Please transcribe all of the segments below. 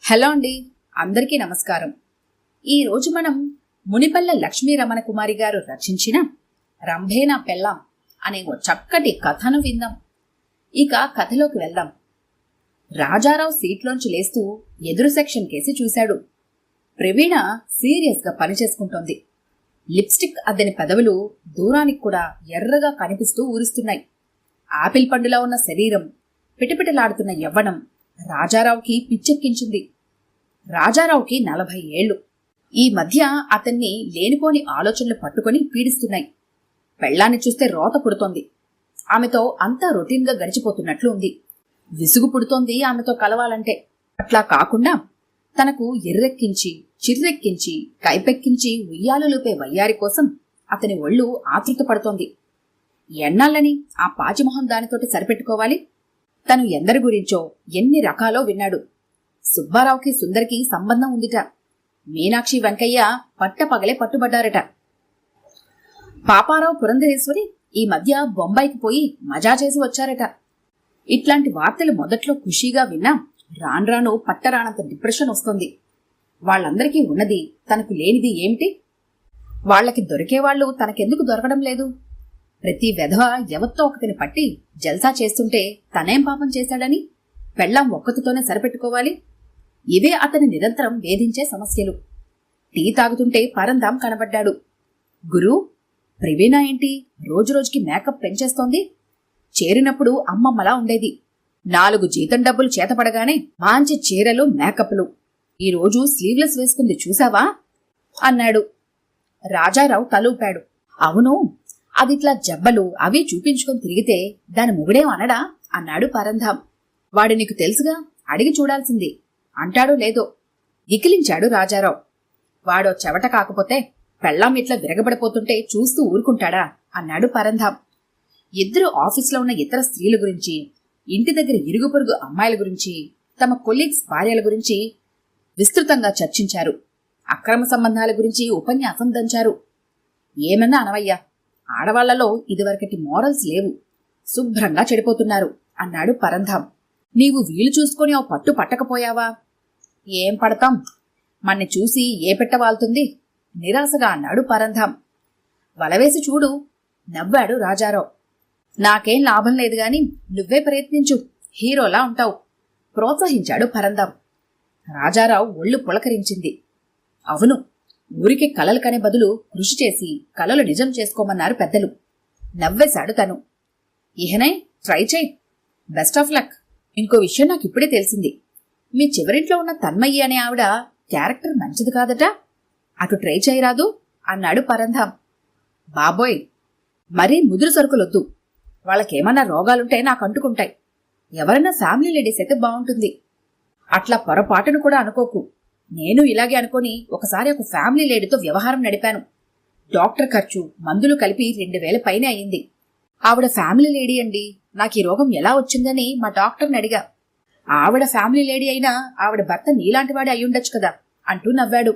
Hello అండి, అందరికీ నమస్కారం. ఈరోజు మనం మునిపల్ల లక్ష్మీ రమణ కుమారి గారు రచించిన రంభేనా పెళ్ళాం అనే ఓ చక్కటి కథను విందాం. ఇక కథలోకి వెళ్దాం. రాజారావు సీట్లోంచి లేస్తూ ఎదురు సెక్షన్ కేసి చూశాడు. ప్రవీణ సీరియస్గా పనిచేసుకుంటోంది. లిప్స్టిక్ అద్దని పెదవులు దూరానికి కూడా ఎర్రగా కనిపిస్తూ ఊరుస్తున్నాయి. ఆపిల్ పండులా ఉన్న శరీరం, పిటపిటలాడుతున్న యవ్వనం రాజారావుకి పిచ్చెక్కించింది. రాజారావుకి 40 ఏళ్లు. ఈ మధ్య అతన్ని లేనిపోని ఆలోచనలు పట్టుకొని పీడిస్తున్నాయి. పెళ్ళాన్ని చూస్తే రోత పుడుతోంది. ఆమెతో అంతా రొటీన్గా గడిచిపోతున్నట్లు ఉంది. విసుగు పుడుతోంది ఆమెతో కలవాలంటే. అట్లా కాకుండా తనకు ఎర్రెక్కించి, చిర్రెక్కించి, కైపెక్కించి ఉయ్యాలూపే వయ్యారి కోసం అతని ఒళ్ళు ఆతృత పడుతోంది. ఎన్నాళ్ళని ఆ పాచిమొహం దానితోటి సరిపెట్టుకోవాలి? తను ఎందరి గురించో ఎన్ని రకాలో విన్నాడు. సుబ్బారావుకి సుందరికి సంబంధం ఉందిట. మీనాక్షి వెంకయ్య పట్టపగలే పట్టుబడ్డారట. పాపారావు పురంధరేశ్వరి ఈ మధ్య బొంబాయికి పోయి మజా చేసి వచ్చారట. ఇట్లాంటి వార్తలు మొదట్లో ఖుషీగా విన్నా రాన్రాను పట్టరానంత డిప్రెషన్ వస్తుంది. వాళ్ళందరికీ ఉన్నది తనకు లేనిది ఏమిటి? వాళ్లకి దొరికేవాళ్లు తనకెందుకు దొరకడం లేదు? ప్రతి వెధవ ఎవత్తో ఒకతిని పట్టి జల్సా చేస్తుంటే తనేం పాపం చేశాడని పెళ్ళాం ఒక్కతితోనే సరిపెట్టుకోవాలి? ఇవే అతని నిరంతరం వేధించే సమస్యలు. టీ తాగుతుంటే పరంధాం కనబడ్డాడు. గురూ, ప్రవీణ ఏంటి రోజురోజుకి మేకప్ పెంచేస్తోంది? చేరినప్పుడు అమ్మమ్మలా ఉండేది. 4 జీతం డబ్బులు చేతపడగానే మంచి చీరలు, మేకప్లు. ఈరోజు స్లీవ్లెస్ వేసుకుంది చూసావా అన్నాడు. రాజారావు తలూపాడు. అవును, అదిట్లా జబ్బలు అవి చూపించుకొని తిరిగితే దాని మొగుడేం అనడా అన్నాడు పరంధాం. వాడు నీకు తెలుసుగా, అడిగి చూడాల్సింది అంటాడో లేదో గికిలించాడు రాజారావు. వాడో చెవట కాకపోతే పెళ్ళాం ఇట్లా విరగబడిపోతుంటే చూస్తూ ఊరుకుంటాడా అన్నాడు పరంధాం. ఇద్దరు ఆఫీసులో ఉన్న ఇతర స్త్రీల గురించి, ఇంటి దగ్గర ఇరుగు పొరుగు అమ్మాయిల గురించి, తమ కొలీగ్స్ భార్యల గురించి విస్తృతంగా చర్చించారు. అక్రమ సంబంధాల గురించి ఉపన్యాసం దంచారు. ఏమన్నా అనవయ్యా, ఆడవాళ్లలో ఇదివరకటి మోరల్స్ లేవు, శుభ్రంగా చెడిపోతున్నారు అన్నాడు పరంధాం. నీవు వీలు చూసుకొని ఓ పట్టు పట్టకపోయావా? ఏం పడతాం, మన్ని చూసి ఏ పెట్టవాళ్తుంది నిరాశగా అన్నాడు పరంధాం. వలవేసి చూడు నవ్వాడు రాజారావు. నాకేం లాభం లేదు గాని నువ్వే ప్రయత్నించు, హీరోలా ఉంటావు ప్రోత్సహించాడు పరంధాం. రాజారావు ఒళ్ళు పులకరించింది. అవును, ఊరికి కలలు కనే బదులు కృషి చేసి కలలు నిజం చేసుకోమన్నారు పెద్దలు. నవ్వేశాడు తను. ఇహనే ట్రై చేయి, బెస్ట్ ఆఫ్ లక్. ఇంకో విషయం నాకు ఇప్పుడే తెలిసింది. మీ చివరింట్లో ఉన్న తన్మయ్యి అనే ఆవిడ క్యారెక్టర్ మంచిది కాదట, అటు ట్రై చేయరాదు అన్నాడు పరంధాం. బాబోయ్, మరీ ముదురు సరుకులొద్దు. వాళ్ళకేమన్నా రోగాలుంటే నాకు అంటుకుంటాయి. ఎవరన్నా ఫ్యామిలీ లేడీస్ అయితే బాగుంటుంది. అట్లా పొరపాటును కూడా అనుకోకు. నేను ఇలాగే అనుకొని ఒకసారి ఒక ఫ్యామిలీ లేడీతో వ్యవహారం నడిపాను. డాక్టర్ ఖర్చు, మందులు కలిపి 2000 పైనే అయ్యింది. ఆవిడ ఫ్యామిలీ లేడీ అండి. నాకు ఈ రోగం ఎలా వచ్చిందని మా డాక్టర్ని అడిగా. ఆవిడ ఫ్యామిలీ లేడీ అయినా ఆవిడ భర్త నీలాంటివాడే అయ్యుండొచ్చు కదా అంటూ నవ్వాడు.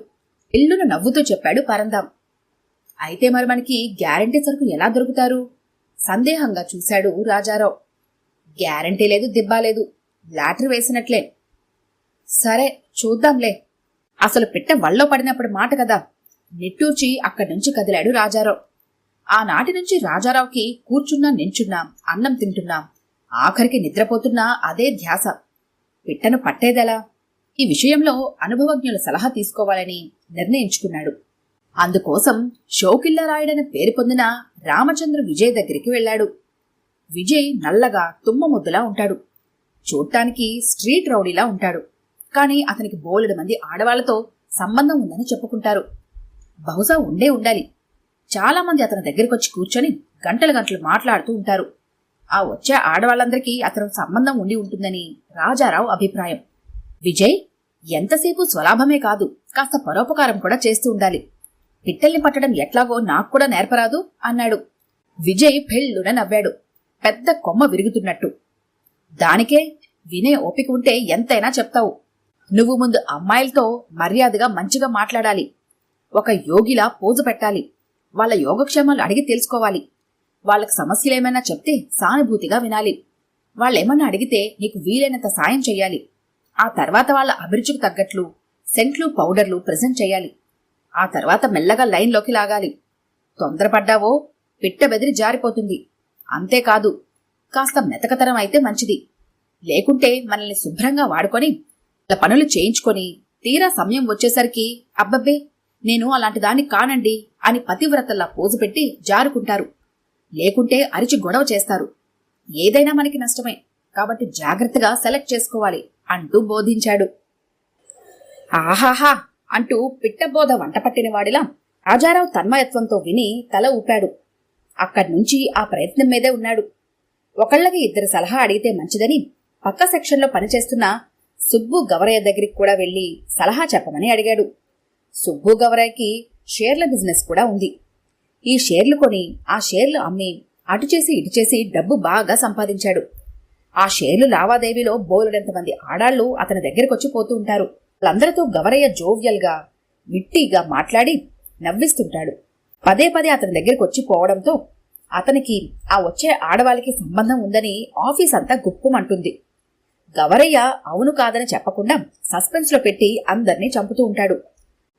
ఇల్లును నవ్వుతూ చెప్పాడు పరంధాం. అయితే మరి మనకి గ్యారంటీ సరుకు ఎలా దొరుకుతారు? సందేహంగా చూశాడు రాజారావు. గ్యారంటీ లేదు, దిబ్బాలేదు, లాటరీ వేసినట్లే. సరే చూద్దాంలే. అసలు పిట్ట వల్లో పడినప్పుడు మాట కదా. నిట్టూర్చి అక్కడి నుంచి కదిలాడు రాజారావు. ఆనాటి నుంచి రాజారావుకి కూర్చున్నా, నించున్నా, అన్నం తింటున్నా, ఆఖరికి నిద్రపోతున్నా అదే ధ్యాస. పిట్టను పట్టేదెలా? ఈ విషయంలో అనుభవజ్ఞుల సలహా తీసుకోవాలని నిర్ణయించుకున్నాడు. అందుకోసం షోకిల్లా రాయుడని పేరు పొందిన రామచంద్ర విజయ్ దగ్గరికి వెళ్లాడు. విజయ్ నల్లగా తుమ్మ ముద్దులా ఉంటాడు. చూడ్డానికి స్ట్రీట్ రౌడీలా ఉంటాడు. కానీ అతనికి బోలెడు మంది ఆడవాళ్లతో సంబంధం ఉందని చెప్పుకుంటారు. బహుశా ఉండాలి. చాలా మంది అతని దగ్గరికొచ్చి కూర్చొని గంటలు గంటలు మాట్లాడుతూ ఉంటారు. ఆ వచ్చే ఆడవాళ్లందరికీ అతను సంబంధం ఉండి ఉంటుందని రాజారావు అభిప్రాయం. విజయ్ ఎంతసేపు స్వలాభమే కాదు, కాస్త పరోపకారం కూడా చేస్తూ ఉండాలి. పిట్టల్ని పట్టడం ఎట్లాగో నాకు కూడా నేర్పరాదు అన్నాడు. విజయ్ పెళ్ళున నవ్వాడు, పెద్ద కొమ్మ విరుగుతున్నట్టు. దానికే వినే ఓపిక ఉంటే ఎంతైనా చెప్తావు. నువ్వు ముందు అమ్మాయిలతో మర్యాదగా మంచిగా మాట్లాడాలి. ఒక యోగిలా పోజు పెట్టాలి. వాళ్ళ యోగక్షేమాలు అడిగి తెలుసుకోవాలి. వాళ్ళకి సమస్యలేమైనా చెప్తే సానుభూతిగా వినాలి. వాళ్ళేమన్నా అడిగితే నీకు వీలైనంత సాయం చెయ్యాలి. ఆ తర్వాత వాళ్ళ అభిరుచికి తగ్గట్లు సెంట్లు పౌడర్లు ప్రెజెంట్ చేయాలి. ఆ తర్వాత మెల్లగా లైన్లోకి లాగాలి. తొందరపడ్డావో పిట్ట బెదిరి జారిపోతుంది. అంతేకాదు, కాస్త మెతకతరం అయితే మంచిది. లేకుంటే మనల్ని శుభ్రంగా వాడుకొని ఇలా పనులు చేయించుకొని తీరా సమయం వచ్చేసరికి అబ్బబ్బే నేను అలాంటి దాన్ని కానండి అని పతివ్రతల్లా పోజు పెట్టి జారుకుంటారు. లేకుంటే అరిచి గొడవ చేస్తారు. ఏదైనా మనకి నష్టమే, కాబట్టి జాగ్రత్తగా సెలెక్ట్ చేసుకోవాలి అంటూ బోధించాడు. ఆహాహా అంటూ పిట్టబోధ వంటపట్టిన వాడిలా రాజారావు తన్మయత్వంతో విని తల ఊపాడు. అక్కడ్నుంచి ఆ ప్రయత్నం మీదే ఉన్నాడు. ఒకళ్ళకి ఇద్దరు సలహా అడిగితే మంచిదని పక్క సెక్షన్లో పనిచేస్తున్న సుబ్బు గవరయ్య దగ్గరికి కూడా వెళ్లి సలహా చెప్పమని అడిగాడు. సుబ్బు గవరయ్యకి షేర్ల బిజినెస్ కూడా ఉంది. ఈ షేర్లు కొని ఆ షేర్లు అమ్మి అటు చేసి ఇటు చేసి డబ్బు బాగా సంపాదించాడు. ఆ షేర్లు లావాదేవీలో బోలెడంతమంది ఆడాళ్లు అతని దగ్గరకొచ్చి పోతూ ఉంటారు. వాళ్ళందరితో గవరయ్య జోవ్యల్గా విట్టిగా మాట్లాడి నవ్విస్తుంటాడు. పదే పదే అతని దగ్గరికి వచ్చి పోవడంతో అతనికి ఆ వచ్చే ఆడవాళ్ళకి సంబంధం ఉందని ఆఫీస్ అంతా గుప్పుమంటుంది. గవరయ్య అవును కాదని చెప్పకుండా సస్పెన్స్ లో పెట్టి అందర్నీ చంపుతూ ఉంటాడు.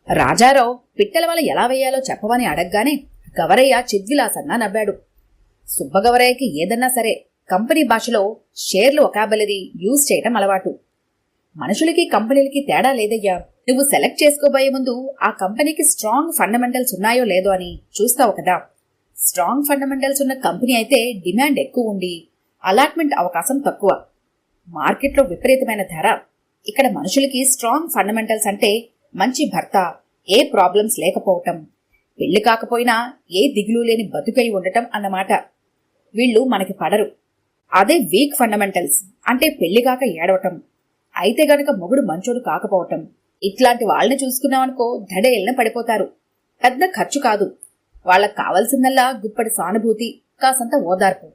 రాజారావు పిట్టల వల ఎలా వేయాలో చెప్పమని అడగగానే గవరయ్య చిద్విలాసంగా నవ్వాడు. సుబ్బగవరయ్యకి ఏదన్నా సరే కంపెనీ భాషలో షేర్లు ఒకాబులరీ యూజ్ చేయటం అలవాటు. మనుషులకి కంపెనీలకి తేడా లేదయ్యా. నువ్వు సెలెక్ట్ చేసుకోబోయే ముందు ఆ కంపెనీకి స్ట్రాంగ్ ఫండమెంటల్స్ ఉన్నాయో లేదో అని చూస్తావు కదా. స్ట్రాంగ్ ఫండమెంటల్స్ ఉన్న కంపెనీ అయితే డిమాండ్ ఎక్కువ ఉండి అలాట్మెంట్ అవకాశం తక్కువ, మార్కెట్లో విపరీతమైన ధర. ఇక్కడ మనుషులకి స్ట్రాంగ్ ఫండమెంటల్స్ అంటే మంచి భర్త, ఏ ప్రాబ్లమ్స్ లేకపోవటం, పెళ్లి కాకపోయినా ఏ దిగులు లేని బతుకై ఉండటం అన్నమాట. వీళ్ళు మనకి పడరు. అదే వీక్ ఫండమెంటల్స్ అంటే పెళ్లి కాక ఏడవటం, అయితే గనక మొగుడు మంచోడు కాకపోవటం, ఇట్లాంటి వాళ్ళని చూసుకున్నామనుకో ధడేళ్ళని పడిపోతారు. పెద్ద ఖర్చు కాదు, వాళ్ళకు కావాల్సిందల్లా గుప్పటి సానుభూతి, కాసంత ఓదార్పు.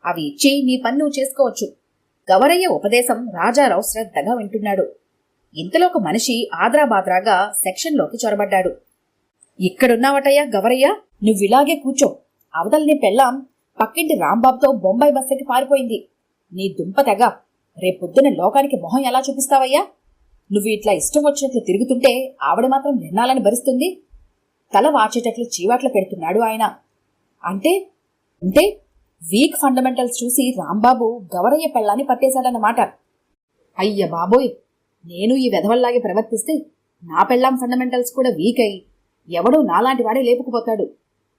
అవి ఇచ్చి నీ పని నువ్వు చేసుకోవచ్చు. గవరయ్య ఉపదేశం రాజారావు శ్రద్ధగా వింటున్నాడు. ఇంతలో ఒక మనిషి ఆద్రాబాద్రాగా సెక్షన్లోకి చొరబడ్డాడు. ఇక్కడున్నావటయ్యా గవరయ్య, నువ్విలాగే కూర్చో. అవతల నీ పెళ్ళాం పక్కింటి రాంబాబుతో బొంబాయి బస్సెక్కి పారిపోయింది. నీ దుంప తెగ. రేపొద్దున లోకానికి మొహం ఎలా చూపిస్తావయ్యా? నువ్వు ఇట్లా ఇష్టం వచ్చినట్లు తిరుగుతుంటే ఆవిడ మాత్రం నిర్ణాలని భరిస్తుంది. తల వాచేటట్లు చీవాట్లు పెడుతున్నాడు ఆయన. అంటే అంటే వీక్ ఫండమెంటల్స్ చూసి రాంబాబు గవరయ్య పెళ్ళాన్ని పట్టేశాడన్నమాట. అయ్య బాబోయ్, నేను ఈ వెధవల్లాగే ప్రవర్తిస్తే నా పెళ్ళాం ఫండమెంటల్స్ కూడా వీక్ అయి ఎవడో నాలాంటి వాడే లేపుకుపోతాడు.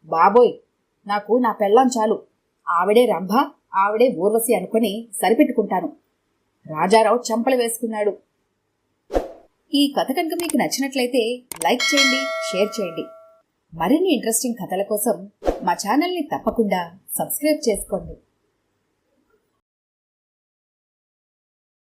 బాబోయ్, నాకు నా పెళ్ళాం చాలు. ఆవిడే రంభ, ఆవిడే ఊర్వశి అనుకుని సరిపెట్టుకుంటాను. రాజారావు చెంపలు వేసుకున్నాడు. ఈ కథ కనుక మీకు నచ్చినట్లయితే లైక్ చేయండి, షేర్ చేయండి. మరిన్ని ఇంట్రెస్టింగ్ కథల కోసం మా ఛానల్ని తప్పకుండా సబ్స్క్రైబ్ చేసుకోండి.